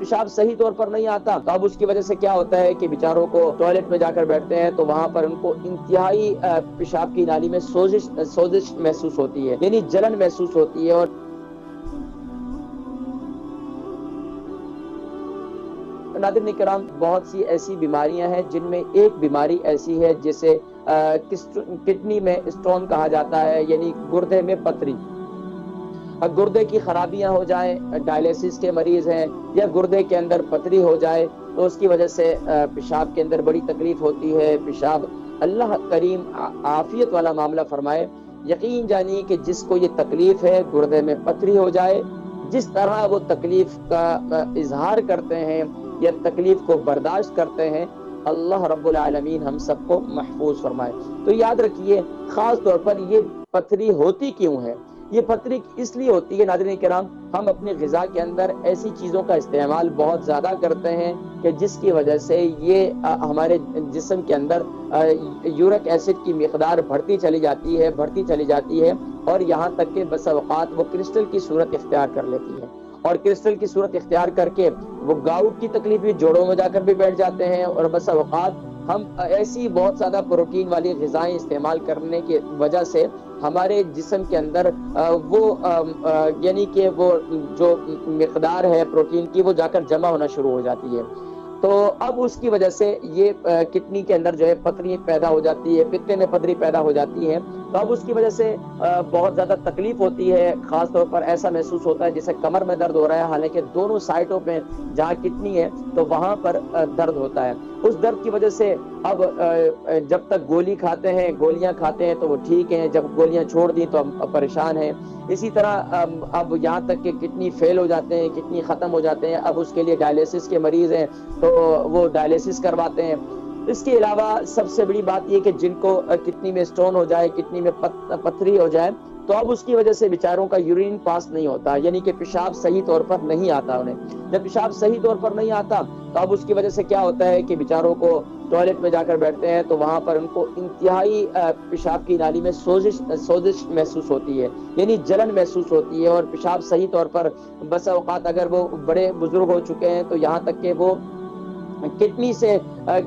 پیشاب صحیح طور پر نہیں آتا تو اب اس کی وجہ سے کیا ہوتا ہے کہ بیچاروں کو ٹوائلٹ میں جا کر بیٹھتے ہیں تو وہاں پر ان کو انتہائی پیشاب کی نالی میں سوزش محسوس ہوتی ہے، یعنی جلن محسوس ہوتی ہے۔ اور ناظرین کرام، بہت سی ایسی بیماریاں ہیں جن میں ایک بیماری ایسی ہے جسے کڈنی میں اسٹون کہا جاتا ہے، یعنی گردے میں پتھری۔ گردے کی خرابیاں ہو جائیں، ڈائلیسس کے مریض ہیں، یا گردے کے اندر پتھری ہو جائے تو اس کی وجہ سے پیشاب کے اندر بڑی تکلیف ہوتی ہے۔ پیشاب، اللہ کریم عافیت والا معاملہ فرمائے۔ یقین جانیے کہ جس کو یہ تکلیف ہے، گردے میں پتھری ہو جائے، جس طرح وہ تکلیف کا اظہار کرتے ہیں یا تکلیف کو برداشت کرتے ہیں، اللہ رب العالمین ہم سب کو محفوظ فرمائے۔ تو یاد رکھیے، خاص طور پر یہ پتھری ہوتی کیوں ہے؟ یہ پتھری اس لیے ہوتی ہے ناظرین کرام، ہم اپنی غذا کے اندر ایسی چیزوں کا استعمال بہت زیادہ کرتے ہیں کہ جس کی وجہ سے یہ ہمارے جسم کے اندر یورک ایسڈ کی مقدار بڑھتی چلی جاتی ہے اور یہاں تک کہ بسا اوقات وہ کرسٹل کی صورت اختیار کر لیتی ہے، اور کرسٹل کی صورت اختیار کر کے وہ گاؤٹ کی تکلیف بھی جوڑوں میں جا کر بھی بیٹھ جاتے ہیں، اور بسا اوقات ہم ایسی بہت زیادہ پروٹین والی غذائیں استعمال کرنے کی وجہ سے ہمارے جسم کے اندر وہ یعنی کہ وہ جو مقدار ہے پروٹین کی وہ جا کر جمع ہونا شروع ہو جاتی ہے۔ تو اب اس کی وجہ سے یہ کڈنی کے اندر جو ہے پتھری پیدا ہو جاتی ہے، پتے میں پتھری پیدا ہو جاتی ہے، تو اب اس کی وجہ سے بہت زیادہ تکلیف ہوتی ہے۔ خاص طور پر ایسا محسوس ہوتا ہے جیسے کمر میں درد ہو رہا ہے، حالانکہ دونوں سائٹوں پہ جہاں کڈنی ہے تو وہاں پر درد ہوتا ہے۔ اس درد کی وجہ سے اب جب تک گولیاں کھاتے ہیں تو وہ ٹھیک ہیں، جب گولیاں چھوڑ دی تو ہم پریشان ہیں۔ اسی طرح اب یہاں تک کہ کڈنی فیل ہو جاتے ہیں، کڈنی ختم ہو جاتے ہیں، اب اس کے لیے ڈائلیسس کے مریض ہیں تو وہ ڈائلیسس کرواتے ہیں۔ اس کے علاوہ سب سے بڑی بات یہ کہ جن کو کڈنی میں اسٹون ہو جائے، کڈنی میں پتھری ہو جائے، تو اب اس کی وجہ سے بیچاروں کا یورین پاس نہیں ہوتا، یعنی کہ پیشاب صحیح طور پر نہیں آتا انہیں۔ جب پیشاب صحیح طور پر نہیں آتا تو اب اس کی وجہ سے کیا ہوتا ہے کہ بیچاروں کو ٹوائلٹ میں جا کر بیٹھتے ہیں تو وہاں پر ان کو انتہائی پیشاب کی نالی میں سوزش محسوس ہوتی ہے، یعنی جلن محسوس ہوتی ہے۔ اور پیشاب صحیح طور پر بسا اوقات اگر وہ بڑے بزرگ ہو چکے ہیں تو یہاں تک کہ وہ کڈنی سے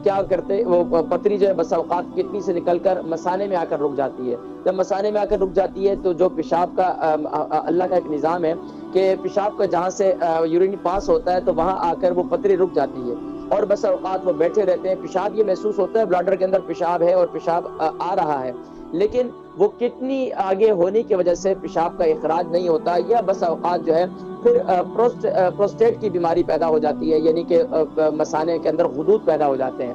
کیا کرتے، وہ پتھری جو ہے بسا اوقات کڈنی سے نکل کر مثانے میں آ کر رک جاتی ہے۔ جب مثانے میں آ کر رک جاتی ہے تو جو پیشاب کا اللہ کا ایک نظام ہے کہ پیشاب کا جہاں سے یورین پاس ہوتا ہے تو وہاں آ کر وہ پتھری رک جاتی ہے، اور بسا اوقات وہ بیٹھے رہتے ہیں۔ پیشاب یہ محسوس ہوتا ہے بلاڈر کے اندر پیشاب ہے اور پیشاب آ رہا ہے، لیکن وہ کڈنی آگے ہونے کی وجہ سے پیشاب کا اخراج نہیں ہوتا، یا بسا اوقات جو ہے پھر پروسٹیٹ کی بیماری پیدا ہو جاتی ہے، یعنی کہ مثانے کے اندر غدود پیدا ہو جاتے ہیں۔